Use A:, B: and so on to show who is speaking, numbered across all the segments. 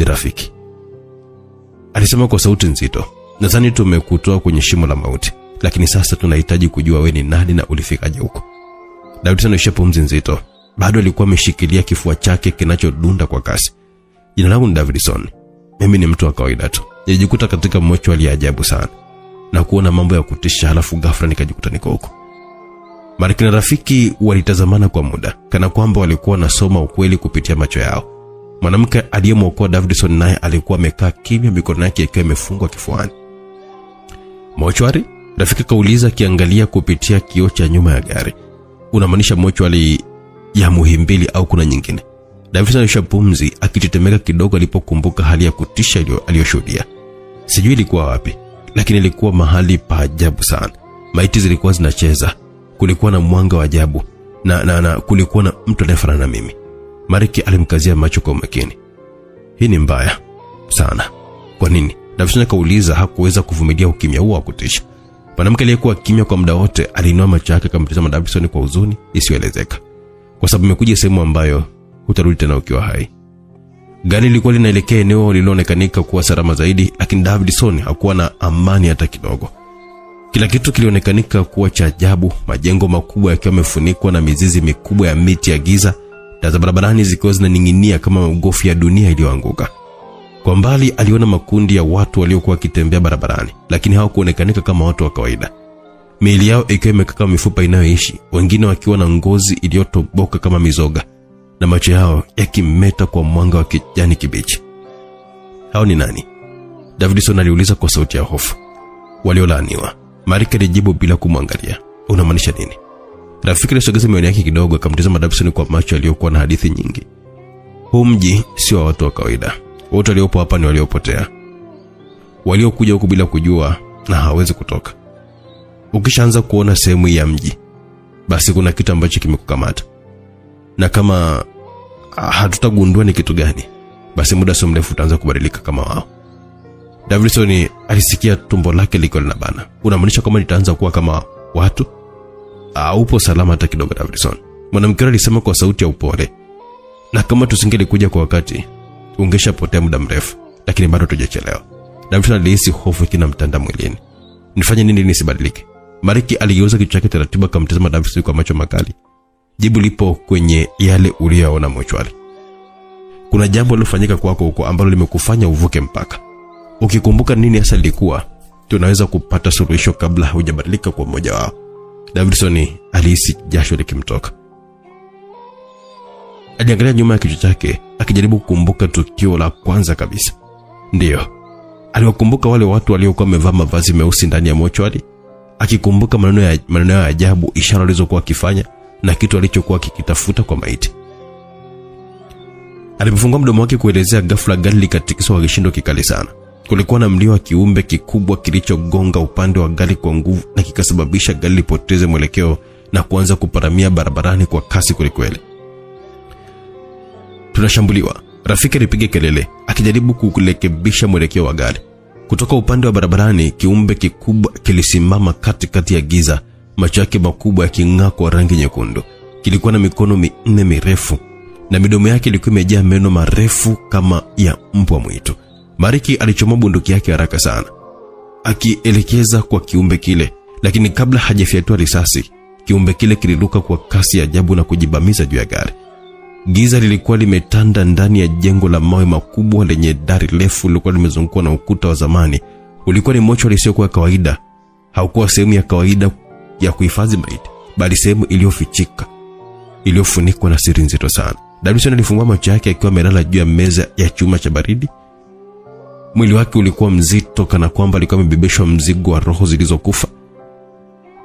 A: Ni Rafiki, alisema kwa sauti nzito. Nadhani tumekutoa kwenye shimo la mauti, lakini sasa tunahitaji kujua wewe ni nani na ulifikaje huko. Davidson alisha pumzi nzito. Bado alikuwa ameshikilia kifua chake kinachodunda kwa kasi. Jina langu ni Davidson. Mimi ni mtu wa kawaida tu. Nilijikuta katika mochwari ya ajabu sana na kuona mambo ya kutisha, halafu ghafla nikajikuta niko huko. Mariki na Rafiki walitazamana kwa muda, kana kwamba walikuwa nasoma ukweli kupitia macho yao. Mwanamke aliyemwokoa Davidson naye alikuwa amekaa kimya, mikono yake ikiwa imefungwa kifuani. Mochwari? Rafiki kauliza akiangalia kupitia kioo cha nyuma ya gari. Unamaanisha mochwari ya Muhimbili au kuna nyingine? Davidson alishapumzi akitetemeka kidogo alipokumbuka hali ya kutisha aliyoshuhudia. Sijui ilikuwa wapi, lakini ilikuwa mahali pa ajabu sana. Maiti zilikuwa zinacheza. Kulikuwa na mwanga wa ajabu na kulikuwa na mtu anayefanana na mimi. Mariki alimkazia macho kwa makini. Hii ni mbaya sana. Kwa nini? Davidson kauliza, hakuweza kuvumilia ukimya huo wa kutisha. Mwanamke aliyekuwa kimya kwa muda wote aliinua macho yake akamtazama Davidson kwa huzuni isiyoelezeka. Kwa sababu imekuja sehemu ambayo hutarudi tena ukiwa hai. Gari lilikuwa linaelekea eneo lililoonekanika kuwa salama zaidi, lakini Davidson hakuwa na amani hata kidogo. Kila kitu kilionekanika kuwa cha ajabu, majengo makubwa yakiwa yamefunikwa na mizizi mikubwa ya miti ya giza, taa za barabarani zikiwa zinaning'inia kama magofu ya dunia iliyoanguka. Kwa mbali aliona makundi ya watu waliokuwa wakitembea barabarani, lakini hawakuonekanika kama watu wa kawaida. Miili yao ikiwa imekaa kama mifupa inayoishi, wengine wakiwa na ngozi iliyotoboka kama mizoga, na macho yao yakimeta kwa mwanga wa kijani kibichi. Hao ni nani? Davidson aliuliza kwa sauti ya hofu. Waliolaaniwa. Marika alijibu bila kumwangalia. Unamaanisha nini? Rafiki alisogeza mikono yake kidogo akamtazama Davidson kwa macho yaliyokuwa na hadithi nyingi. Huu mji sio watu wa kawaida. Wote waliopo hapa ni waliopotea, waliokuja huku bila kujua na hawezi kutoka. Ukishaanza kuona sehemu ya mji, basi kuna kitu ambacho kimekukamata, na kama hatutagundua ni kitu gani, basi muda sio mrefu utaanza kubadilika kama wao. Davidson alisikia tumbo lake liko linabana. Unamaanisha kama nitaanza kuwa kama watu? Upo salama hata kidogo Davidson, mwanamke alisema kwa sauti ya upole. Na kama tusingelikuja kwa wakati, ungeshapotea muda mrefu, lakini bado tujachelewa. Davidson alihisi hofu kinamtanda mwilini. Nifanye nini nisibadilike? Mariki aligeuza kichwa chake taratibu akamtazama Davidson kwa macho makali. Jibu lipo kwenye yale uliyoona mochwari. Kuna jambo lilofanyika kwako huko ambalo limekufanya uvuke mpaka. Ukikumbuka nini hasa lilikuwa, tunaweza kupata suluhisho kabla hujabadilika kwa mmoja wao. Davidson alihisi jasho likimtoka. Aliangalia nyuma ya kichwa chake akijaribu kukumbuka tukio la kwanza kabisa. Ndiyo, aliwakumbuka wale watu waliokuwa wamevaa mavazi meusi ndani ya mochwari, akikumbuka maneno ya ajabu, ishara alizokuwa akifanya na kitu alichokuwa kikitafuta kwa maiti. Alipofungua mdomo wake kuelezea, ghafla gari likatikiswa kwa kishindo kikali sana. Kulikuwa na mlio wa kiumbe kikubwa kilichogonga upande wa gari kwa nguvu na kikasababisha gari lipoteze mwelekeo na kuanza kuparamia barabarani kwa kasi kweli. Tunashambuliwa. Rafiki alipiga kelele akijaribu kurekebisha mwelekeo wa gari. Kutoka upande wa barabarani, kiumbe kikubwa kilisimama katikati ya giza, macho yake makubwa yaking'aa kwa rangi nyekundu. Kilikuwa na mikono minne mirefu na midomo yake ilikuwa imejaa meno marefu kama ya mbwa mwitu. Mariki alichomoa bunduki yake haraka sana akielekeza kwa kiumbe kile, lakini kabla hajafyatua risasi, kiumbe kile kiliruka kwa kasi ya ajabu na kujibamiza juu ya gari. Giza lilikuwa limetanda ndani ya jengo la mawe makubwa lenye dari refu lilikuwa limezungukwa na ukuta wa zamani. Ulikuwa ni mochwari isiyokuwa kawaida. Haukuwa sehemu ya kawaida ya kuhifadhi maiti, bali sehemu iliyofichika, iliyofunikwa na siri nzito sana. Davidson alifungua macho yake akiwa amelala juu ya meza ya chuma cha baridi. Mwili wake ulikuwa mzito kana kwamba alikuwa amebebeshwa mzigo wa roho zilizokufa.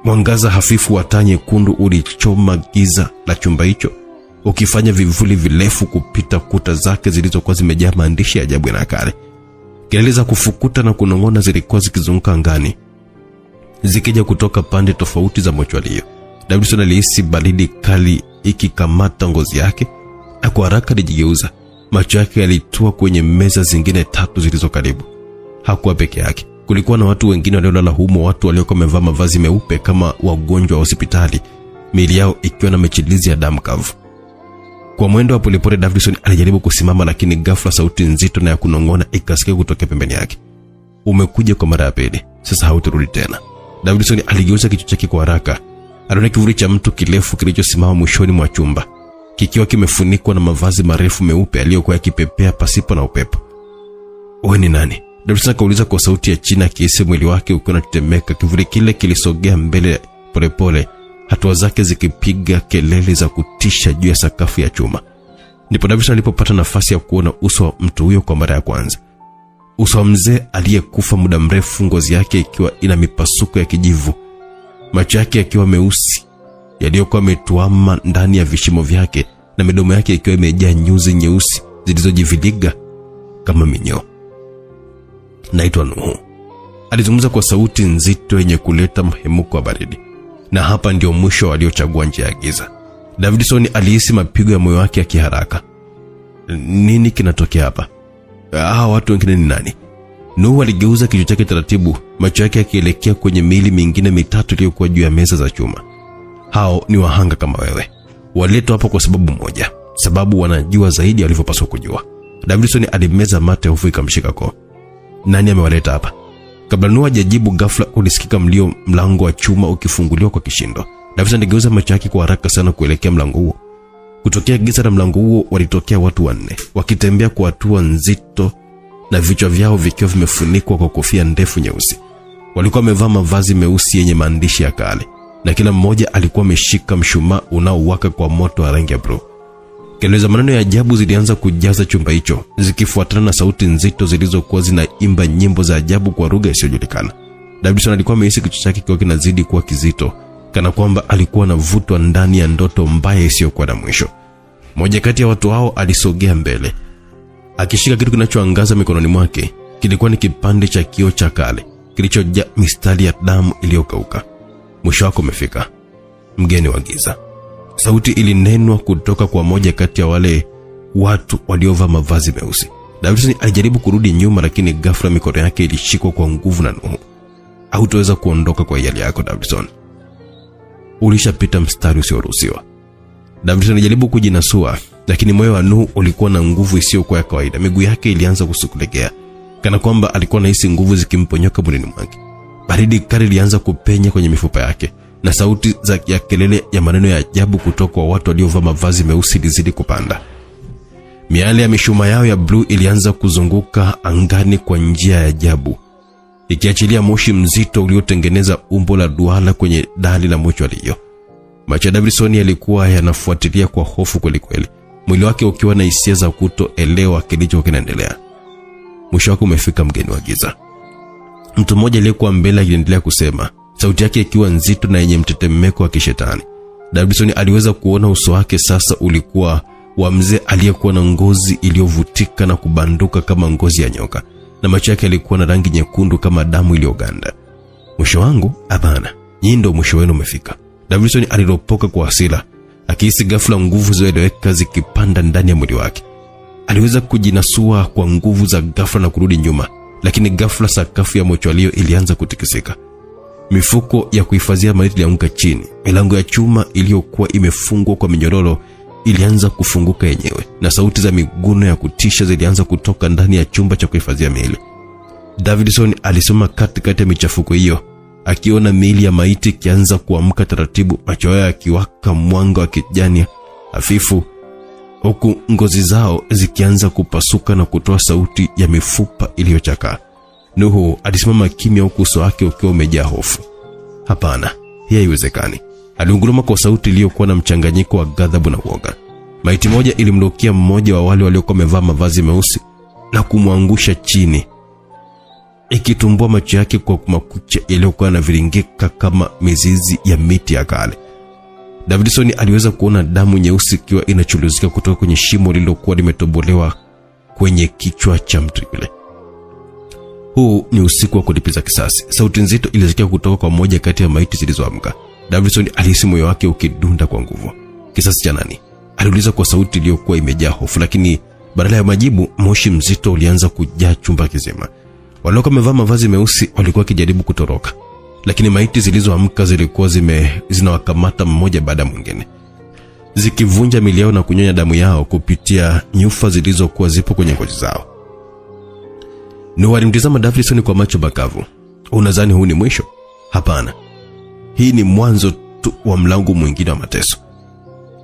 A: Mwangaza hafifu wa taa nyekundu ulichoma giza la chumba hicho, ukifanya vivuli virefu kupita kuta zake zilizokuwa zimejaa maandishi ya ajabu na kale. Kelele za kufukuta na kunong'ona zilikuwa zikizunguka angani, zikija kutoka pande tofauti za mochwari hiyo. Davidson alihisi baridi kali ikikamata ngozi yake, na kwa haraka alijigeuza. Macho yake yalitua kwenye meza zingine 3 zilizo karibu. Hakuwa peke yake. Kulikuwa na watu wengine waliolala humo, watu waliokuwa wamevaa mavazi meupe kama wagonjwa wa hospitali, miili yao ikiwa na michirizi ya damu kavu. Kwa mwendo wa polepole Davidson alijaribu kusimama, lakini ghafla sauti nzito na ya kunong'ona ikasikia kutoka pembeni yake. Umekuja kwa mara ya pili, sasa hautarudi tena. Davidson aligeuza kichwa chake kwa haraka. Aliona kivuli cha mtu kirefu kilichosimama mwishoni mwa chumba, kikiwa kimefunikwa na mavazi marefu meupe yaliyokuwa yakipepea pasipo na upepo. Wewe ni nani? Davidson akauliza kwa sauti ya chini, akihisi mwili wake ukiwa unatetemeka. Kivuli kile kilisogea mbele polepole, hatua zake zikipiga kelele za kutisha juu ya sakafu ya chuma. Ndipo Davidson alipopata nafasi ya kuona uso wa mtu huyo kwa mara ya kwanza. Uso wa mzee aliyekufa muda mrefu, ngozi yake ikiwa ina mipasuko ya kijivu, macho yake yakiwa meusi yaliyokuwa yametuama ndani ya vishimo vyake, na midomo yake ikiwa imejaa nyuzi nyeusi zilizojiviliga kama minyoo. Naitwa Nuhu, alizungumza kwa sauti nzito yenye kuleta mhemuko wa baridi. Na hapa ndio mwisho waliochagua njia ya giza. Davidson alihisi mapigo ya moyo wake yakiharaka. Nini kinatokea hapa? Watu wengine ni nani? Nuhu aligeuza kichwa chake taratibu, macho yake yakielekea kwenye miili mingine mitatu iliyokuwa juu ya meza za chuma. Hao ni wahanga kama wewe. Waletwa hapa kwa sababu moja, sababu wanajua zaidi walivyopaswa kujua. Davidson alimeza mate, hofu ikamshika koo. Nani amewaleta hapa? Kabla Nuhu hajajibu, ghafla ulisikika mlango wa chuma ukifunguliwa kwa kishindo. Davidson aligeuza macho yake kwa haraka sana kuelekea mlango huo. Kutokea giza la mlango huo walitokea watu 4, wakitembea kwa hatua nzito na vichwa vyao vikiwa vimefunikwa kwa kofia ndefu nyeusi. Walikuwa wamevaa mavazi meusi yenye maandishi ya kale, na kila mmoja alikuwa ameshika mshumaa unaowaka kwa moto wa rangi ya blue. Kelele za maneno ya ajabu zilianza kujaza chumba hicho, zikifuatana na sauti nzito zilizokuwa zinaimba nyimbo za ajabu kwa lugha isiyojulikana. Davidson alikuwa amehisi kichwa chake kikiwa kinazidi kuwa kizito, kana kwamba alikuwa anavutwa ndani ya ndoto mbaya isiyokuwa na mwisho. Mmoja kati ya watu hao alisogea mbele, akishika kitu kinachoangaza mikononi mwake. Kilikuwa ni kipande cha kioo cha kale kilichojaa mistari ya damu iliyokauka. Mwisho wako umefika, mgeni wa giza. Sauti ilinenwa kutoka kwa moja kati ya wale watu waliovaa mavazi meusi. Davidson alijaribu kurudi nyuma, lakini ghafla mikono yake ilishikwa kwa nguvu na Nuhu. Hautaweza kuondoka kwa hiari yako, Davidson. Ulishapita mstari usioruhusiwa. Davidson alijaribu kujinasua, lakini moyo wa Nuhu ulikuwa na nguvu isiyokuwa ya kawaida. Miguu yake ilianza kusukulegea, kana kwamba alikuwa anahisi nguvu zikimponyoka mwilini mwake. Baridi kali ilianza kupenya kwenye mifupa yake, na sauti za kelele ya maneno ya ajabu kutoka kwa watu waliovaa mavazi meusi ilizidi kupanda. Miale ya mishumaa yao ya blue ilianza kuzunguka angani kwa njia ya ajabu, ikiachilia moshi mzito uliotengeneza umbo la duara kwenye dari la mochwari hiyo. Macho ya Davidson yalikuwa yanafuatilia kwa hofu kweli kweli, mwili wake ukiwa na hisia za kutoelewa kilichokuwa kinaendelea. Mwisho wako umefika, mgeni wa giza. Mtu mmoja aliyekuwa mbele aliendelea kusema, sauti yake ikiwa nzito na yenye mtetemeko wa kishetani. Davidson aliweza kuona uso wake sasa ulikuwa wa mzee aliyekuwa na ngozi iliyovutika na kubanduka kama ngozi ya nyoka, na macho yake yalikuwa na rangi nyekundu kama damu iliyoganda. Mwisho wangu? Hapana, nyinyi ndio mwisho wenu umefika. Davidson aliropoka kwa hasira, akihisi ghafla nguvu zoeleweka zikipanda ndani ya mwili wake. Aliweza kujinasua kwa nguvu za ghafla na kurudi nyuma, lakini ghafla sakafu ya mochwari ilianza kutikisika. Mifuko ya kuhifadhia maiti ilianguka chini. Milango ya chuma iliyokuwa imefungwa kwa minyororo ilianza kufunguka yenyewe, na sauti za miguno ya kutisha zilianza kutoka ndani ya chumba cha kuhifadhia miili. Davidson alisoma katikati ya michafuko hiyo, akiona miili ya maiti ikianza kuamka taratibu, macho yao yakiwaka mwanga wa kijani hafifu, huku ngozi zao zikianza kupasuka na kutoa sauti ya mifupa iliyochakaa. Nuhu alisimama kimya, huku uso wake ukiwa umejaa hofu. Hapana, hii haiwezekani, aliunguruma kwa sauti iliyokuwa na mchanganyiko wa ghadhabu na uoga. Maiti moja ilimrukia mmoja wa wale waliokuwa wamevaa mavazi meusi na kumwangusha chini, ikitumbua macho yake kwa makucha yaliyokuwa yanaviringika kama mizizi ya miti ya kale. Davidson aliweza kuona damu nyeusi ikiwa inachuluzika kutoka kwenye shimo lililokuwa limetobolewa kwenye kichwa cha mtu yule. Huu ni usiku wa kulipiza kisasi. Sauti nzito ilisikia kutoka kwa moja kati ya maiti zilizoamka. Davidson alihisi moyo wake ukidunda kwa nguvu. Kisasi cha nani? Aliuliza kwa sauti iliyokuwa imejaa hofu, lakini badala ya majibu, moshi mzito ulianza kujaa chumba kizima. Waliokuwa wamevaa mavazi meusi walikuwa kijaribu kutoroka, lakini maiti zilizoamka zilikuwa zinawakamata mmoja baada ya mwingine. zikivunja miili yao na kunyonya damu yao kupitia nyufa zilizokuwa zipo kwenye ngozi zao. Nuhu alimtazama Davidson kwa macho makavu. Unadhani huu ni mwisho? Hapana. Hii ni mwanzo tu wa mlango mwingine wa mateso.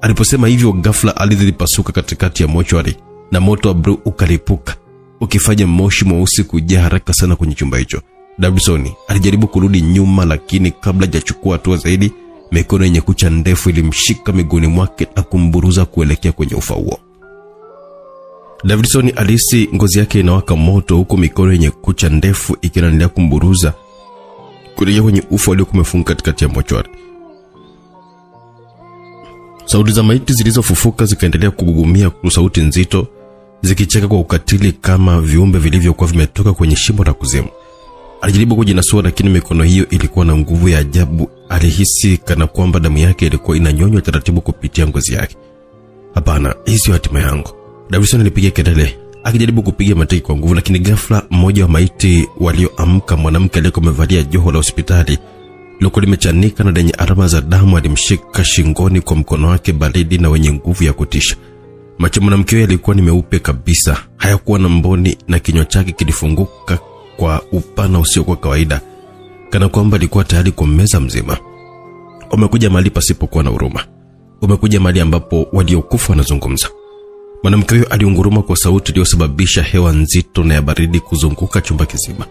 A: Aliposema hivyo, ghafla ardhi ilipasuka katikati ya mochwari na moto wa bluu ukalipuka, ukifanya moshi mweusi kujaa haraka sana kwenye chumba hicho. Davidson alijaribu kurudi nyuma, lakini kabla hajachukua hatua zaidi, mikono yenye kucha ndefu ilimshika miguuni mwake na kumburuza kuelekea kwenye ufa huo. Davidson alihisi ngozi yake inawaka moto, huku mikono yenye kucha ndefu ikiendelea kumburuza kuelekea kwenye ufa uliokuwa umefunga katikati ya mochwari. Sauti za maiti zilizofufuka zikaendelea kugugumia kwa sauti nzito, zikicheka kwa ukatili kama viumbe vilivyokuwa vimetoka kwenye shimo la kuzimu. Alijaribu kujinasua, lakini mikono hiyo ilikuwa na nguvu ya ajabu. Alihisi kana kwamba damu yake ilikuwa inanyonywa taratibu kupitia ngozi yake. Hapana, hii sio hatima yangu. Davidson alipiga kelele, akijaribu kupiga mateke kwa nguvu, lakini ghafla mmoja wa maiti walioamka, mwanamke aliyekuwa amevalia joho la hospitali lilikuwa limechanika na lenye alama za damu, alimshika shingoni kwa mkono wake baridi na wenye nguvu ya kutisha. Macho mwanamke yalikuwa ni meupe kabisa, hayakuwa na mboni, na kinywa chake kilifunguka kwa upana usio kwa kawaida, kana kwamba alikuwa tayari kummeza mzima. Umekuja mahali pasipokuwa na huruma. Umekuja mahali ambapo waliokufa wanazungumza. Mwanamke huyo aliunguruma kwa sauti iliyosababisha hewa nzito na ya baridi kuzunguka chumba kizima.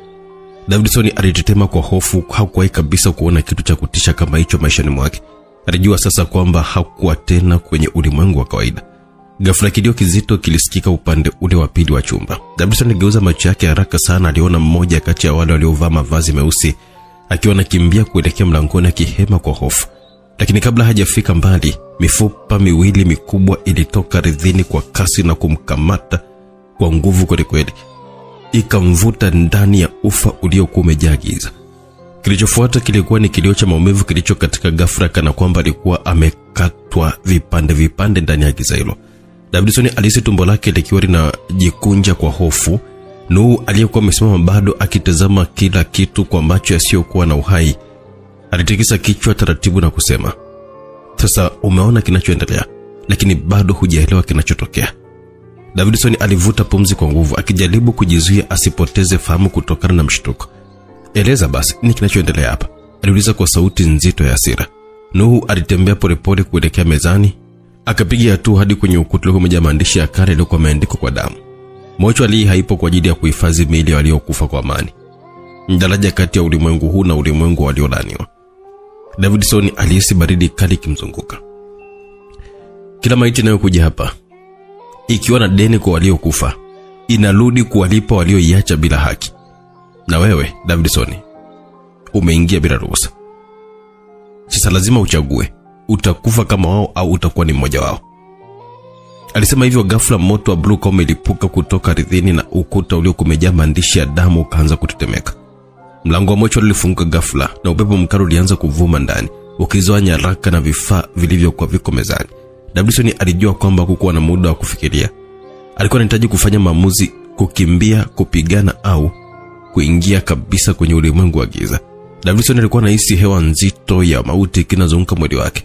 A: Davidson alitetema kwa hofu. Hakuwahi kabisa kuona kitu cha kutisha kama hicho maishani mwake. Alijua sasa kwamba hakuwa tena kwenye ulimwengu wa kawaida. Ghafla kilio kizito kilisikika upande ule wa pili wa chumba. Davidson aligeuza macho yake haraka sana. Aliona mmoja kati ya wale waliovaa mavazi meusi akiwa anakimbia kuelekea mlangoni akihema kwa hofu. Lakini kabla hajafika mbali, mifupa miwili mikubwa ilitoka ardhini kwa kasi na kumkamata kwa nguvu kweli. Ikamvuta ndani ya ufa uliokuwa umejaa giza. Kilichofuata kilikuwa ni kilio cha maumivu kilicho katika ghafla, kana kwamba alikuwa amekatwa vipande ndani ya giza hilo. Davidson alihisi tumbo lake likiwa linajikunja kwa hofu. Nuhu aliyekuwa amesimama bado akitazama kila kitu kwa macho yasiyokuwa na uhai, alitikisa kichwa taratibu na kusema, "Sasa umeona kinachoendelea, lakini bado hujaelewa kinachotokea." Davidson alivuta pumzi kwa nguvu, akijaribu kujizuia asipoteze fahamu kutokana na mshtuko. "Eleza basi, nini kinachoendelea hapa?" aliuliza kwa sauti nzito ya hasira. Nuhu alitembea polepole kuelekea mezani, akapiga hatua hadi kwenye ukuta uliokuwa umejaa maandishi ya kale yaliyokuwa yameandikwa kwa damu. Mochwari haipo kwa ajili ya kuhifadhi miili ya waliokufa kwa amani. Ni daraja kati ya ulimwengu huu na ulimwengu waliolaniwa. Davidson alihisi baridi kali kimzunguka. Kila maiti inayokuja hapa, ikiwa na deni kwa waliokufa, inarudi kuwalipa walioiacha bila haki. Na wewe, Davidson, umeingia bila ruhusa. Sasa lazima uchague, utakufa kama wao au utakuwa ni mmoja wao. Alisema hivyo ghafla moto wa blue kama ilipuka kutoka ardhini na ukuta uliokuwa umejaa maandishi ya damu ukaanza kutetemeka. Mlango wa mochwari ulifunguka ghafla na upepo mkali ulianza kuvuma ndani, ukizoa nyaraka na vifaa vilivyokuwa viko mezani. Davidson alijua kwamba hakuwa na muda wa kufikiria. Alikuwa anahitaji kufanya maamuzi: kukimbia, kupigana au kuingia kabisa kwenye ulimwengu wa giza. Davidson alikuwa anahisi hewa nzito ya mauti kinazunguka mwili wake.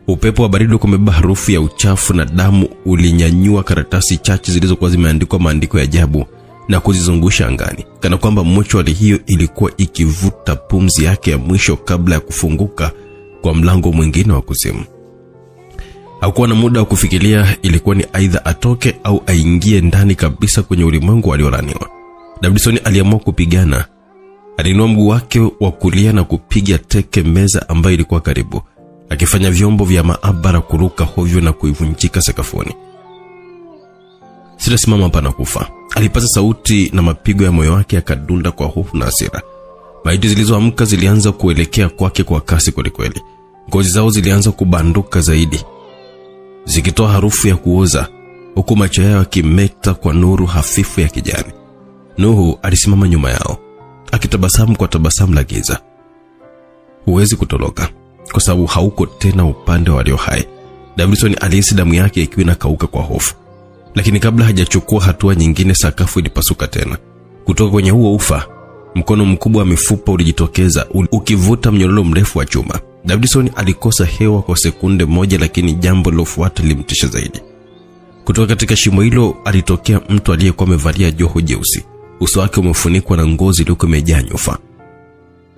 A: Upepo wa baridi umebeba harufu ya uchafu na damu ulinyanyua karatasi chache zilizokuwa zimeandikwa maandiko ya ajabu na kuzizungusha angani, kana kwamba mochwari hiyo ilikuwa ikivuta pumzi yake ya mwisho kabla ya kufunguka kwa mlango mwingine wa kuzimu. Hakuwa na muda wa kufikiria. Ilikuwa ni aidha atoke au aingie ndani kabisa kwenye ulimwengu waliolaniwa. Davidson aliamua kupigana. Aliinua mguu wake wa kulia na kupiga teke meza ambayo ilikuwa karibu, akifanya vyombo vya maabara kuruka hovyo na kuivunjika sakafuni. "Sitasimama hapa na kufa," alipaza sauti, na mapigo ya moyo wake yakadunda kwa hofu na hasira. Maiti zilizoamka zilianza kuelekea kwake kwa kasi kweli. Ngozi zao zilianza kubanduka zaidi, zikitoa harufu ya kuoza, huku macho yao yakimeta kwa nuru hafifu ya kijani. Nuhu alisimama nyuma yao, akitabasamu kwa tabasamu la giza. "Huwezi kutoroka, kwa sababu hauko tena upande wa walio hai." Davidson alihisi damu yake ikiwa inakauka kwa hofu. Lakini kabla hajachukua hatua nyingine, sakafu ilipasuka tena. Kutoka kwenye huo ufa, mkono mkubwa wa mifupa ulijitokeza, ukivuta mnyororo mrefu wa chuma. Davidson alikosa hewa kwa sekunde moja, lakini jambo lilofuata lilimtisha zaidi. Kutoka katika shimo hilo alitokea mtu aliyekuwa amevalia joho jeusi. Uso wake umefunikwa na ngozi iliyokuwa imejaa nyufa.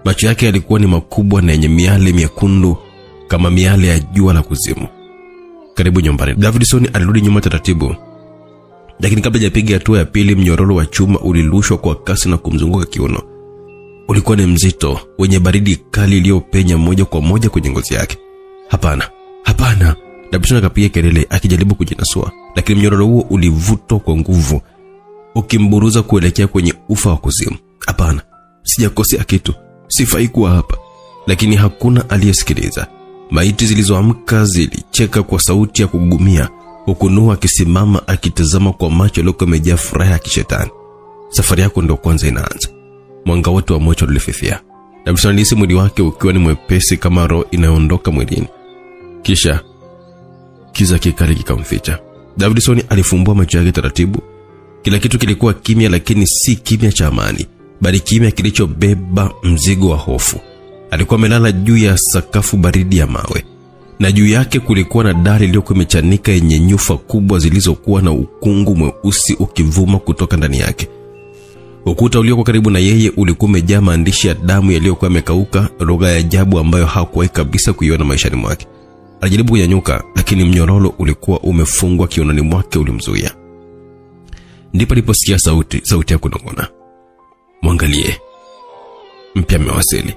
A: Macho yake yalikuwa ni makubwa na yenye miale miekundu kama miale ya jua la kuzimu. Karibu nyumbani, Davidson alirudi nyuma taratibu. Lakini kabla hajapiga hatua ya pili, mnyororo wa chuma ulirushwa kwa kasi na kumzunguka kiuno. Ulikuwa ni mzito, wenye baridi kali iliyopenya moja kwa moja kwenye ngozi yake. Hapana, hapana. Davidson akapiga kelele akijaribu kujinasua, lakini mnyororo huo ulivutwa kwa nguvu, ukimburuza kuelekea kwenye ufa wa kuzimu. Hapana, sijakosea kitu. Sifai kuwa hapa. Lakini hakuna aliyesikiliza. Maiti zilizoamka zilicheka kwa sauti ya kugumia, huku Nuhu akisimama akitazama kwa macho yaliyokuwa yamejaa furaha ya kishetani. Safari yako ndio kwanza inaanza. Mwanga wote wa moto ulififia. Davidson alihisi mwili wake ukiwa ni mwepesi kama roho inayoondoka mwilini. Kisha kiza kikali kikamficha. Davidson alifumbua macho yake taratibu. Kila kitu kilikuwa kimya, lakini si kimya cha amani, bali kimya kilichobeba mzigo wa hofu. Alikuwa amelala juu ya sakafu baridi ya mawe, na juu yake kulikuwa na dari iliyokuwa imechanika yenye nyufa kubwa zilizokuwa na ukungu mweusi ukivuma kutoka ndani yake. Ukuta uliokuwa karibu na yeye ulikuwa umejaa maandishi ya damu yaliyokuwa yamekauka, lugha ya ajabu ambayo hakuwahi kabisa kuiona maishani mwake. Alijaribu kunyanyuka, lakini mnyororo ulikuwa umefungwa kiunoni mwake ulimzuia. Ndipo aliposikia sauti ya kunong'ona. Mwangalie, mpya amewasili.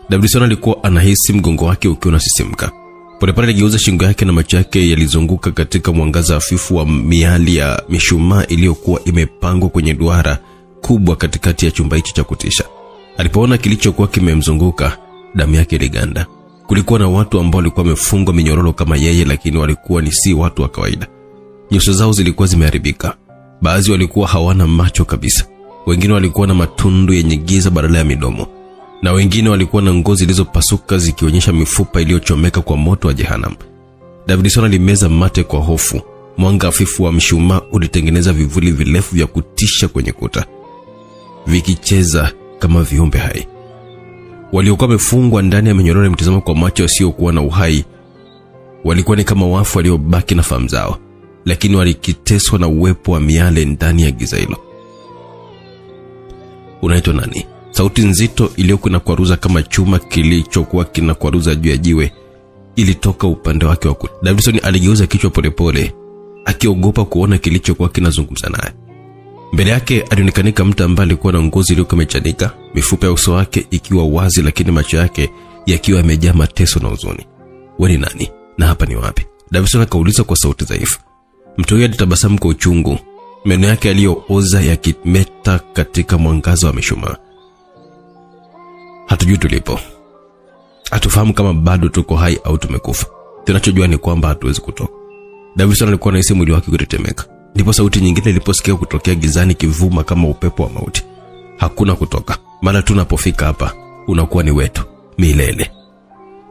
A: Davidson alikuwa anahisi mgongo wake ukiwa unasisimka. Polepole aligeuza shingo yake na macho yake yalizunguka katika mwangaza hafifu wa miali ya mishumaa iliyokuwa imepangwa kwenye duara kubwa katikati ya chumba hicho cha kutisha. Alipoona kilichokuwa kimemzunguka, damu yake iliganda. Kulikuwa na watu ambao walikuwa wamefungwa minyororo kama yeye, lakini walikuwa ni si watu wa kawaida. Nyuso zao zilikuwa zimeharibika. Baadhi walikuwa hawana macho kabisa. Wengine walikuwa na matundu yenye giza badala ya midomo. Na wengine walikuwa na ngozi zilizopasuka zikionyesha mifupa iliyochomeka kwa moto wa jehanamu. Davidson alimeza mate kwa hofu. Mwanga hafifu wa mshumaa ulitengeneza vivuli virefu vya kutisha kwenye kuta, vikicheza kama viumbe hai. Waliokuwa wamefungwa ndani ya minyororo mtazamo kwa macho yasiyokuwa na uhai. Walikuwa ni kama wafu waliobaki na fahamu zao, lakini walikiteswa na uwepo wa miale ndani ya giza hilo. Unaitwa nani? Sauti nzito iliyokuwa inakwaruza kama chuma kilichokuwa kinakwaruza juu ya jiwe ilitoka upande wake wa kulia. Davidson aligeuza kichwa polepole, akiogopa kuona kilichokuwa kinazungumza naye. Mbele yake alionekanika mtu ambaye alikuwa na ngozi iliyokuwa imechanika, mifupa ya uso wake ikiwa wazi, lakini macho yake yakiwa yamejaa mateso na huzuni. Wewe ni nani? Na hapa ni wapi? Davidson akauliza kwa sauti dhaifu. Mtu huyo alitabasamu kwa uchungu, meno yake yaliyooza yakimeta katika mwangaza wa mishumaa. Hatujui tulipo. Hatufahamu kama bado tuko hai au tumekufa. Tunachojua ni kwamba hatuwezi kutoka. Davidson alikuwa anahisi mwili wake ukitetemeka. Ndipo sauti nyingine iliposikia kutokea gizani kivuma kama upepo wa mauti. Hakuna kutoka. Mara tunapofika hapa, unakuwa ni wetu milele.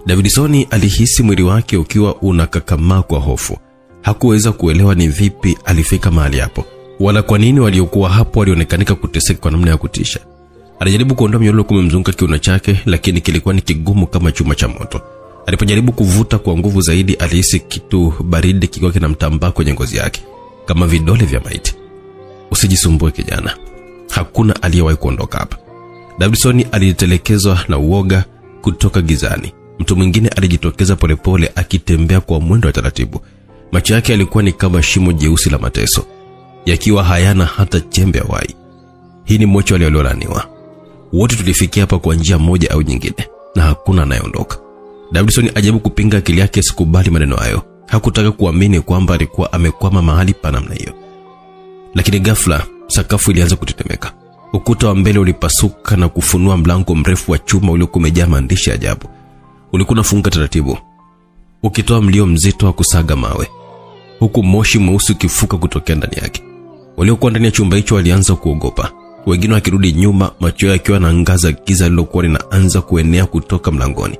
A: Davidson alihisi mwili wake ukiwa unakakamaa kwa hofu. Hakuweza kuelewa ni vipi alifika mahali hapo, wala kwa nini waliokuwa hapo walionekanika kuteseka kwa namna ya kutisha. Alijaribu kuondoa mnyororo kumemzunguka kiuno chake, lakini kilikuwa ni kigumu kama chuma cha moto. Alipojaribu kuvuta kwa nguvu zaidi, alihisi kitu baridi kikiwa kinamtambaa kwenye ngozi yake kama vidole vya maiti. Usijisumbue kijana. Hakuna aliyewahi kuondoka hapa. Davidson alitelekezwa na uoga kutoka gizani. Mtu mwingine alijitokeza polepole akitembea kwa mwendo wa taratibu. Macho yake yalikuwa ni kama shimo jeusi la mateso, yakiwa hayana hata chembe ya uhai. Hii ni mocho waliolaniwa. Wote tulifikia hapa kwa njia moja au nyingine, na hakuna anayeondoka. Davidson ajabu kupinga akili yake sikubali maneno hayo. Hakutaka kuamini kwamba alikuwa amekwama mahali pa namna hiyo. Lakini ghafla sakafu ilianza kutetemeka. Ukuta wa mbele ulipasuka na kufunua mlango mrefu wa chuma uliokuwa umejaa maandishi ajabu. Ulikuwa unafunga taratibu, ukitoa mlio mzito wa kusaga mawe, huku moshi mweusi ukifuka kutokea ndani yake. Waliokuwa ndani ya chumba hicho walianza kuogopa. Wengine wakirudi nyuma, macho yao yakiwa yanaangaza giza lilokuwa linaanza kuenea kutoka mlangoni.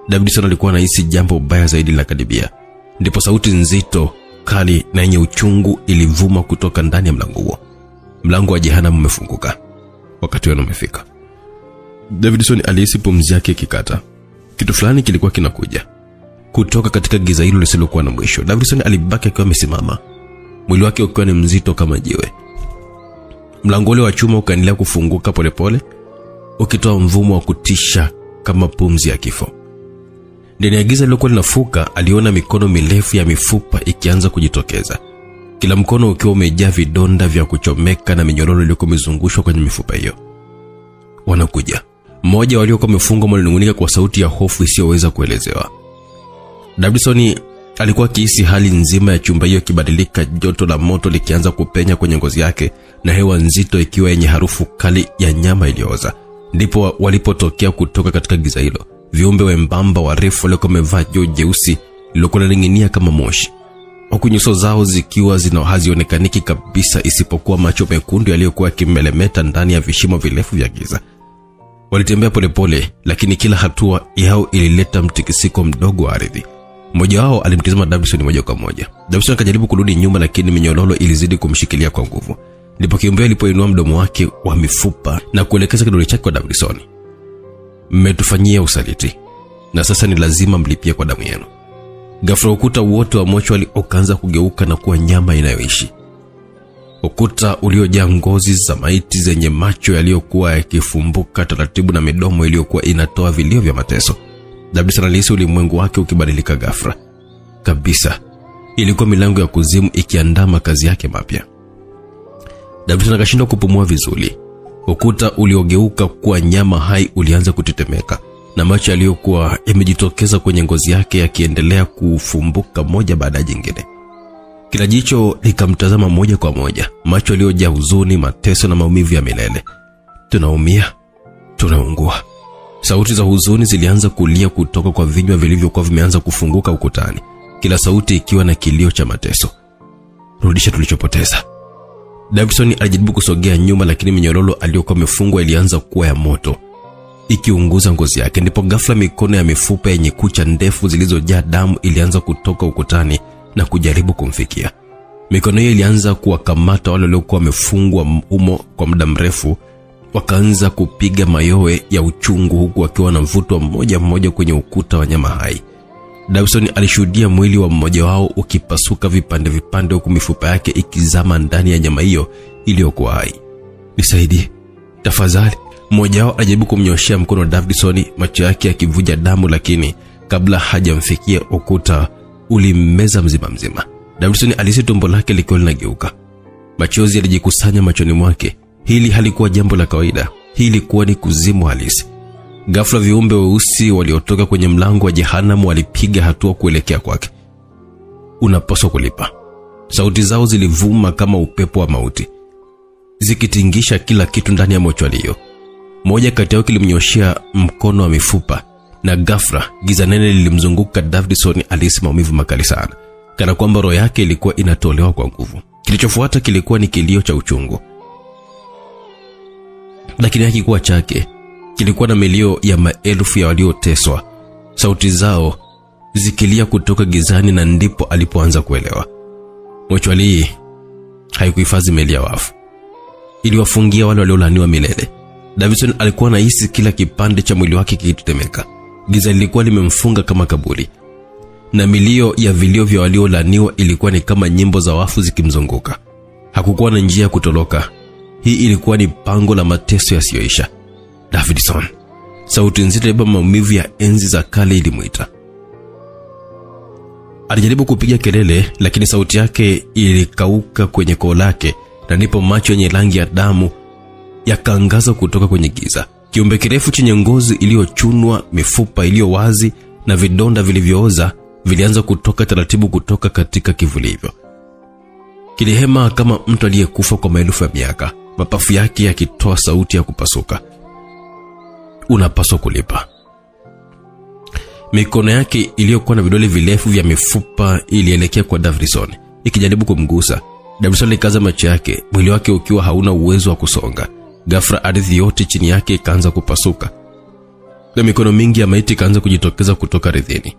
A: Davidson alikuwa anahisi jambo baya zaidi la karibia. Ndipo sauti nzito, kali na yenye uchungu ilivuma kutoka ndani ya mlango huo. Mlango wa jehanamu umefunguka. Wakati wao umefika. Davidson alihisi pumzi yake ikikata. Kitu fulani kilikuwa kinakuja kutoka katika giza hilo lisilokuwa na mwisho. Davidson alibaki akiwa amesimama, mwili wake ukiwa ni mzito kama jiwe. Mlango ule wa chuma ukaendelea kufunguka polepole, ukitoa mvumo wa kutisha kama pumzi ya kifo. Ndani ya giza lilokuwa linafuka, aliona mikono mirefu ya mifupa ikianza kujitokeza, kila mkono ukiwa umejaa vidonda vya kuchomeka na minyororo iliyokuwa imezungushwa kwenye mifupa hiyo. Wanakuja. Mmoja waliokuwa wamefungwa mlinungunika kwa sauti ya hofu isiyoweza kuelezewa. Davidson alikuwa akihisi hali nzima ya chumba hiyo kibadilika, joto la moto likianza kupenya kwenye ngozi yake na hewa nzito ikiwa yenye harufu kali ya nyama iliyooza. Ndipo walipotokea kutoka katika giza hilo viumbe wembamba warefu waliokuwa wamevaa joho jeusi lilokuwa lining'inia kama moshi, huku nyuso zao zikiwa hazionekaniki kabisa isipokuwa macho mekundu yaliyokuwa yakimelemeta ndani ya vishimo virefu vya giza. Walitembea polepole, lakini kila hatua yao ilileta mtikisiko mdogo wa ardhi. Mmoja wao alimtazama Davidson moja kwa moja. Davidson akajaribu kurudi nyuma, lakini minyororo ilizidi kumshikilia kwa nguvu. Ndipo kiumbe alipoinua mdomo wake wa mifupa na kuelekeza kidole chake kwa Davidson. Mmetufanyia usaliti, na sasa ni lazima mlipie kwa damu yenu. Ghafla ukuta wote wa mochwali ukaanza kugeuka na kuwa nyama inayoishi. Ukuta uliojaa ngozi za maiti zenye macho yaliyokuwa yakifumbuka taratibu na midomo iliyokuwa inatoa vilio vya mateso. Davidson alihisi ulimwengu wake ukibadilika ghafla kabisa. Ilikuwa milango ya kuzimu ikiandama kazi yake mapya. Davidson akashindwa kupumua vizuri. Ukuta uliogeuka kuwa nyama hai ulianza kutetemeka, na macho yaliyokuwa yamejitokeza kwenye ngozi yake yakiendelea kufumbuka moja baada ya jingine. Kila jicho likamtazama moja kwa moja, macho yaliyojaa huzuni, mateso na maumivu ya milele. Tunaumia, tunaungua. Sauti za huzuni zilianza kulia kutoka kwa vinywa vilivyokuwa vimeanza kufunguka ukutani, kila sauti ikiwa na kilio cha mateso. Rudisha tulichopoteza. Davidson alijaribu kusogea nyuma, lakini minyororo aliyokuwa amefungwa ilianza kuwa ya moto, ikiunguza ngozi yake. Ndipo ghafla mikono ya mifupa yenye kucha ndefu zilizojaa damu ilianza kutoka ukutani na kujaribu kumfikia. Mikono hiyo ilianza kuwakamata wale waliokuwa wamefungwa humo kwa muda mrefu, wakaanza kupiga mayowe ya uchungu huku wakiwa na mvuto mmoja mmoja kwenye ukuta wa nyama hai. Davidson alishuhudia mwili wa mmoja wao ukipasuka vipande vipande, huku mifupa yake ikizama ndani ya nyama hiyo iliyokuwa hai. Nisaidie, tafadhali. Mmoja wao alijaribu kumnyoshia mkono wa Davidson, macho yake yakivuja damu, lakini kabla hajamfikia ukuta ulimmeza mzima mzima. Davidson alihisi tumbo lake likiwa linageuka. Machozi yalijikusanya machoni mwake. Hili halikuwa jambo la kawaida. Hili ilikuwa ni kuzimu halisi. Ghafla viumbe weusi waliotoka kwenye mlango wa jehanamu walipiga hatua kuelekea kwake. Unapaswa kulipa. Sauti zao zilivuma kama upepo wa mauti, zikitingisha kila kitu ndani ya mochwali hiyo. Moja kati yao kilimnyoshia mkono wa mifupa, na ghafla giza nene lilimzunguka Davidson. Alihisi maumivu makali sana, kana kwamba roho yake ilikuwa inatolewa kwa nguvu. Kilichofuata kilikuwa ni kilio cha uchungu, lakini hakikuwa chake. Kilikuwa na milio ya maelfu ya walioteswa, sauti zao zikilia kutoka gizani, na ndipo alipoanza kuelewa. Mochwali haikuhifadhi miili ya wafu, iliwafungia wale waliolaniwa milele. Davidson alikuwa anahisi kila kipande cha mwili wake kikitetemeka. Giza lilikuwa limemfunga kama kaburi, na milio ya vilio vya waliolaniwa ilikuwa ni kama nyimbo za wafu zikimzunguka. Hakukuwa na njia ya kutoroka. Hii ilikuwa ni pango la mateso yasiyoisha. Davidson, sauti nzito ya maumivu ya enzi za kale ilimuita. Alijaribu kupiga kelele, lakini sauti yake ilikauka kwenye koo lake, na ndipo macho yenye rangi ya damu yakaangaza kutoka kwenye giza. Kiumbe kirefu chenye ngozi iliyochunwa, mifupa iliyo wazi na vidonda vilivyooza vilianza kutoka taratibu kutoka katika kivuli hivyo. Kilihema kama mtu aliyekufa kwa maelfu ya miaka, mapafu yake yakitoa sauti ya kupasuka. Unapaswa kulipa. Mikono yake iliyokuwa na vidole virefu vya mifupa ilielekea kwa Davidson, ikijaribu kumgusa. Davidson alikaza macho yake, mwili wake ukiwa hauna uwezo wa kusonga. Ghafla ardhi yote chini yake ikaanza kupasuka, na mikono mingi ya maiti ikaanza kujitokeza kutoka ardhini,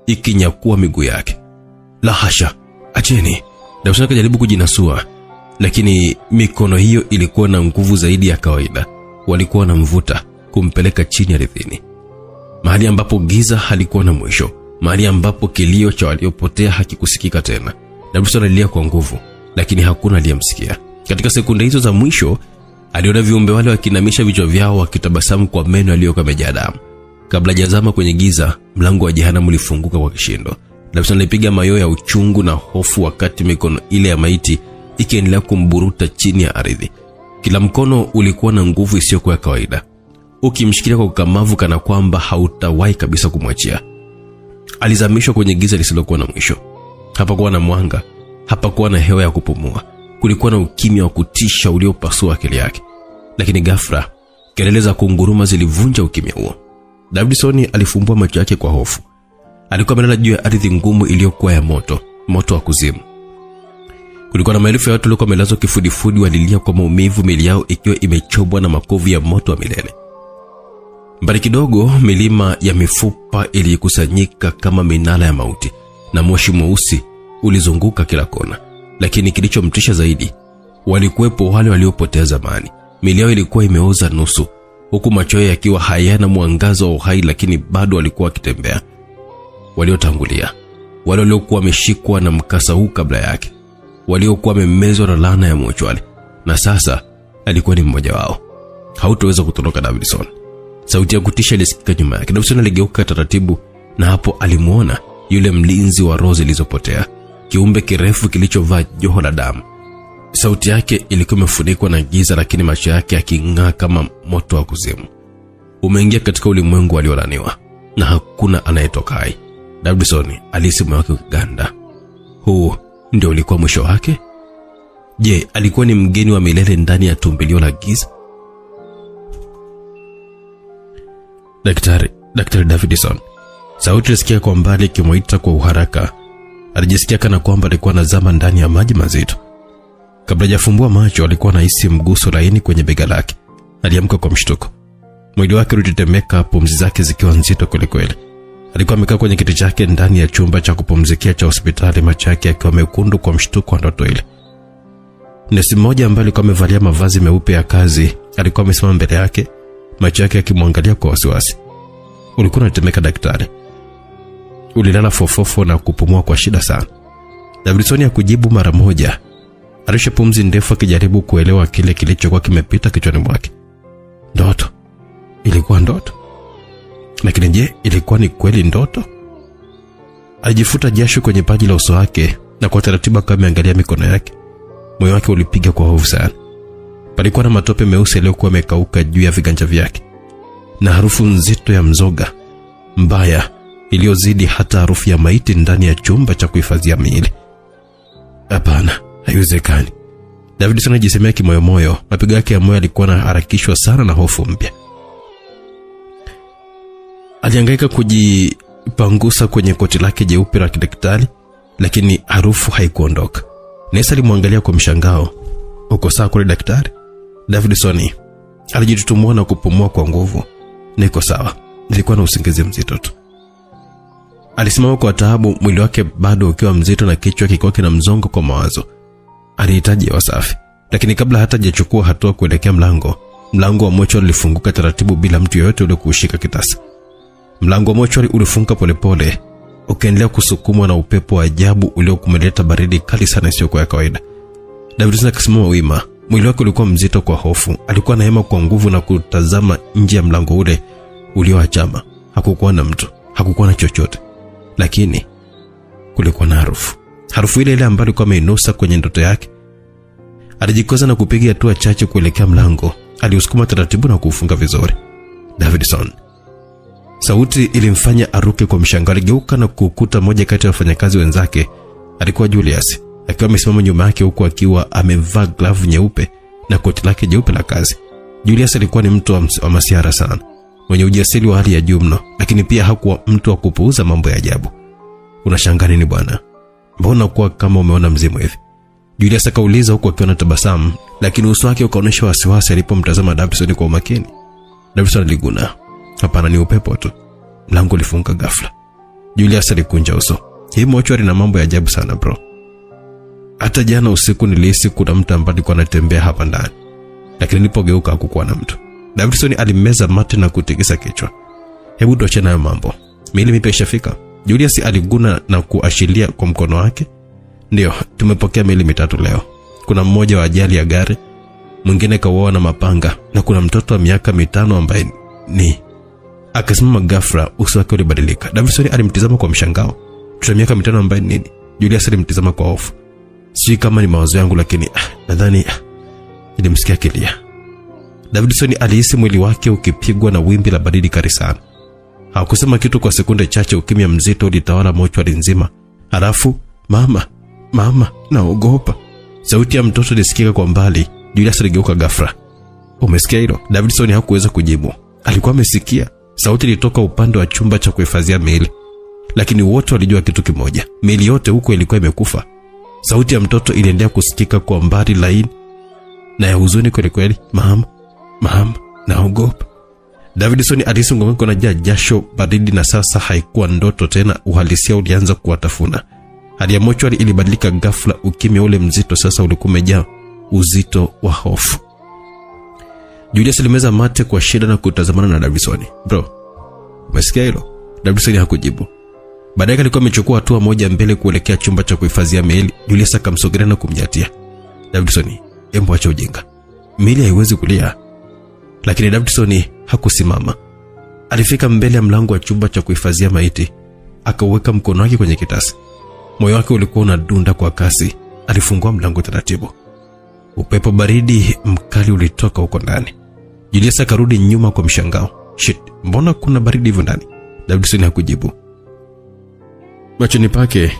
A: ikinyakua miguu yake. La hasha, acheni. Davidson akajaribu kujinasua, lakini mikono hiyo ilikuwa na nguvu zaidi ya kawaida. Walikuwa wanamvuta kumpeleka chini ardhini. mahali ambapo giza halikuwa na mwisho, mahali ambapo kilio cha waliopotea hakikusikika tena. Davidson alilia kwa nguvu, lakini hakuna aliyemsikia. Katika sekunde hizo za mwisho, aliona viumbe wale wakinamisha vichwa vyao wakitabasamu kwa meno yaliyokuwa yamejaa damu. Kabla hajazama kwenye giza, mlango wa jehanamu ulifunguka kwa kishindo. Davidson alipiga mayowe ya uchungu na hofu wakati mikono ile ya maiti ikiendelea kumburuta chini ya ardhi. Kila mkono ulikuwa na nguvu isiyokuwa ya kawaida, ukimshikilia kwa ukamavu kana kwamba hautawahi kabisa kumwachia. Alizamishwa kwenye giza lisilokuwa na mwisho. Hapakuwa na mwanga, hapakuwa na hewa ya kupumua. Kulikuwa na ukimya wa kutisha uliopasua akili yake. Lakini ghafla, kelele za kunguruma zilivunja ukimya huo. Davidson alifumbua macho yake kwa hofu. Alikuwa amelala juu ya ardhi ngumu iliyokuwa ya moto wa kuzimu. Kulikuwa na maelfu ya watu waliokuwa wamelazwa kifudifudi, walilia kwa maumivu, miili yao ikiwa imechobwa na makovu ya moto wa milele. Mbali kidogo, milima ya mifupa ilikusanyika kama minara ya mauti, na moshi mweusi ulizunguka kila kona. Lakini kilichomtisha zaidi, walikuwepo wale waliopotea zamani. Miili yao ilikuwa imeoza nusu, huku macho yao yakiwa hayana mwangaza wa uhai, lakini bado walikuwa wakitembea. Waliotangulia, wale waliokuwa wameshikwa na mkasa huu kabla yake, waliokuwa wamemezwa na laana ya mochwali, na sasa alikuwa ni mmoja wao. Hautaweza kutoroka, Davidson. Sauti ya kutisha ilisikika nyuma yake. Davidson aligeuka taratibu, na hapo alimuona yule mlinzi wa roho zilizopotea, kiumbe kirefu kilichovaa joho la damu. Sauti yake ilikuwa imefunikwa na giza, lakini macho yake yaking'aa kama moto wa kuzimu. Umeingia katika ulimwengu aliolaniwa, na hakuna anayetoka hai. Davidson alihisi moyo wake ukiganda. Huu ndio ulikuwa mwisho wake? Je, alikuwa ni mgeni wa milele ndani ya tumbilio la giza? Daktari Davidson. Sauti ilisikia kwa mbali ikimuita kwa uharaka. Alijisikia kana kwamba alikuwa anazama ndani ya maji mazito. Kabla hajafumbua macho, alikuwa anahisi mguso laini kwenye bega lake. Aliamka kwa mshtuko. Mwili wake ulitetemeka, pumzi zake zikiwa nzito kweli. Alikuwa amekaa kwenye kiti chake ndani ya chumba cha kupumzikia cha hospitali, macho yake yakiwa mekundu kwa mshtuko wa ndoto ile. Nesi mmoja ambaye alikuwa amevalia mavazi meupe ya kazi alikuwa amesimama mbele yake, macho yake yakimwangalia kwa wasiwasi. Ulikuwa unatetemeka daktari. Ulilala fofofo na kupumua kwa shida sana. Davidson hakujibu mara moja. Alisha pumzi ndefu akijaribu kuelewa kile kilichokuwa kimepita kichwani mwake. Ndoto. Ilikuwa ndoto. Lakini je, ilikuwa ni kweli ndoto? Alijifuta jasho kwenye paji la uso wake, na kwa taratibu akaangalia mikono yake. Moyo wake ulipiga kwa hofu sana. Palikuwa na matope meusi yaliyokuwa yamekauka juu ya viganja vyake, na harufu nzito ya mzoga mbaya iliyozidi hata harufu ya maiti ndani ya chumba cha kuhifadhia miili. Hapana, haiwezekani. Davidson alijisemea kimoyomoyo. Mapigo yake ya moyo yalikuwa yanaharakishwa sana na hofu mpya. Alihangaika kujipangusa kwenye koti lake jeupe la kidaktari, lakini harufu haikuondoka. Nesi alimwangalia kwa mshangao. Uko sawa kweli daktari? Davidson alijitutumua na kupumua kwa nguvu. Niko sawa, nilikuwa na usingizi mzito tu. Alisimama kwa taabu, mwili wake bado ukiwa mzito na kichwa kikiwa kina mzongo kwa mawazo. Alihitaji hewa safi, lakini kabla hata hajachukua hatua kuelekea mlango wa mochwari ulifunguka taratibu bila mtu yeyote ule kushika kitasa. Mlango wa mochwari ulifunguka polepole, ukaendelea kusukumwa na upepo wa ajabu uliokumeleta baridi kali sana isiyokuwa ya kawaida. Davidson akasimama wima. Mwili wake ulikuwa mzito kwa hofu. Alikuwa anahema kwa nguvu na kutazama nje ya mlango ule ulioachama. Hakukuwa na mtu, hakukuwa na chochote. Lakini kulikuwa na harufu ile ambayo alikuwa ameinusa kwenye ndoto yake. Alijikoza na kupiga hatua chache kuelekea mlango. Aliusukuma taratibu na kuufunga vizuri. Davidson. Sauti ilimfanya aruke kwa mshangao. Aligeuka na kukuta mmoja kati ya wafanyakazi wenzake. Alikuwa Julius, akiwa amesimama nyuma yake huku akiwa amevaa glavu nyeupe na koti lake jeupe la kazi. Julius alikuwa ni mtu wa masiara sana, mwenye ujasiri wa hali ya juu mno, lakini pia hakuwa mtu wa kupuuza mambo ya ajabu. Unashangaa nini bwana? Mbona kwa kama umeona mzimu hivi? Julius akauliza huku akiwa na tabasamu, lakini uso wake ukaonyesha wasiwasi alipomtazama Davidson kwa umakini. Davidson aliguna. Hapana, ni upepo tu. Mlango ulifunga ghafla. Julius alikunja uso. Hii mochwari na mambo ya ajabu sana bro. Hata jana usiku nilihisi kuna mtu ambaye alikuwa anatembea hapa ndani, lakini nilipogeuka hakukuwa na mtu. Davidson alimeza mate na kutikisa kichwa. Hebu tuachane nayo mambo. Miili mipya ishafika. Julius aliguna na kuashiria kwa mkono wake. Ndio, tumepokea miili 3 leo. Kuna mmoja wa ajali ya gari, mwingine kauawa na mapanga, na kuna mtoto wa miaka 5 ambaye ni... Akasimama ghafla, uso wake ulibadilika. Davidson alimtizama kwa mshangao. Mtoto wa miaka 5 ambaye nini? Julius alimtizama kwa hofu. Sijui kama ni mawazo yangu, lakini nadhani nilimsikia kilia. Davidson alihisi mwili wake ukipigwa na wimbi la baridi kali sana. Hakusema kitu kwa sekunde chache. Ukimya mzito ulitawala mochwari nzima. Halafu, mama, naogopa. Sauti ya mtoto ilisikika kwa mbali. Julius aligeuka ghafla. Umesikia hilo? Davidson hakuweza kujibu. Alikuwa amesikia. Sauti ilitoka upande wa chumba cha kuhifadhia miili. Lakini wote walijua kitu kimoja. Miili yote huko ilikuwa imekufa. Sauti ya mtoto iliendelea kusikika kwa mbali laini na ya huzuni kweli kweli. Mama, naogopa. Davidson alihisi mgongo na jasho baridi, na sasa haikuwa ndoto tena. Uhalisia ulianza kuwatafuna. Hali ya mochwari ilibadilika ghafla. Ukimya ule mzito sasa ulikuwa umejaa uzito wa hofu. Julius alimeza mate kwa shida na kutazamana na Davidson. Bro, umesikia hilo? Davidson hakujibu. Baadaye alikuwa amechukua hatua moja mbele kuelekea chumba cha kuhifadhia miili. Julius akamsogelea na kumnyatia. Davidson, hebu acha ujinga. Miili haiwezi kulia. Lakini Davidson hakusimama. Alifika mbele ya mlango wa chumba cha kuhifadhia maiti. Akaweka mkono wake kwenye kitasa. Moyo wake ulikuwa unadunda kwa kasi. Alifungua mlango taratibu. Upepo baridi mkali ulitoka huko ndani. Julius akarudi nyuma kwa mshangao. Shit, mbona kuna baridi hivyo ndani? Davidson hakujibu. Machoni pake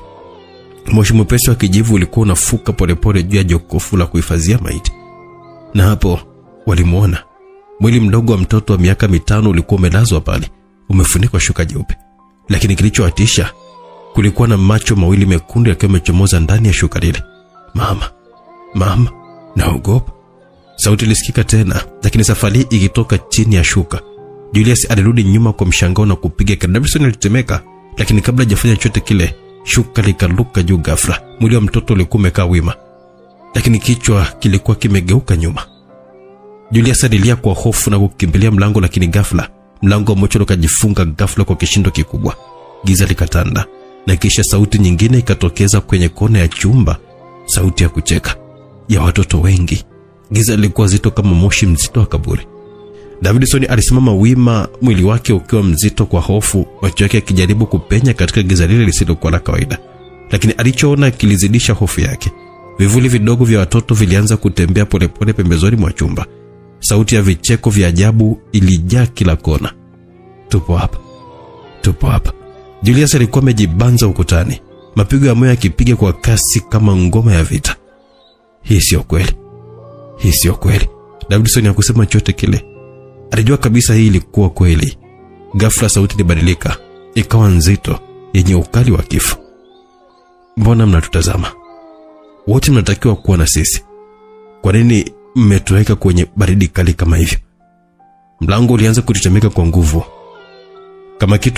A: moshi mwepesi wa kijivu ulikuwa unafuka polepole juu ya jokofu la kuhifadhia maiti. Na hapo walimuona. Mwili mdogo wa mtoto wa miaka 5 ulikuwa umelazwa pale, umefunikwa shuka jeupe. Lakini kilichoatisha, kulikuwa na macho mawili mekundu yakiwa yamechomoza ndani ya shuka lile. Mama, naogopa. Sauti ilisikika tena, lakini safari ikitoka chini ya shuka. Julius alirudi nyuma kwa mshangao na kupiga kelele. Davidson alitetemeka, lakini kabla hajafanya chochote kile, shuka likaluka juu ghafla. Mwili wa mtoto ulikuwa umekaa wima, lakini kichwa kilikuwa kimegeuka nyuma. Julius alilia kwa hofu na kukimbilia mlango, lakini ghafla mlango wa mochwari ukajifunga ghafla kwa kishindo kikubwa. Giza likatanda, na kisha sauti nyingine ikatokeza kwenye kona ya chumba. Sauti ya kucheka ya watoto wengi. Giza lilikuwa zito kama moshi mzito wa kaburi. Davidson alisimama wima, mwili wake ukiwa mzito kwa hofu, macho yake yakijaribu kupenya katika giza lile lisilokuwa la kawaida. Lakini alichoona kilizidisha hofu yake. Vivuli vidogo vya watoto vilianza kutembea polepole pembezoni mwa chumba. Sauti ya vicheko vya ajabu ilijaa kila kona. Tupo hapa. Julius alikuwa amejibanza ukutani, mapigo ya moyo yakipiga kwa kasi kama ngoma ya vita. Hii sio kweli. Davidson hakusema chochote kile. Alijua kabisa hii ilikuwa kweli. Ghafla sauti ilibadilika, ikawa nzito, yenye ukali wa kifo. Mbona mnatutazama? Wote mnatakiwa kuwa na sisi. Kwa nini mmetuweka kwenye baridi kali kama hivyo? Mlango ulianza kutetemeka kwa nguvu, kama kitu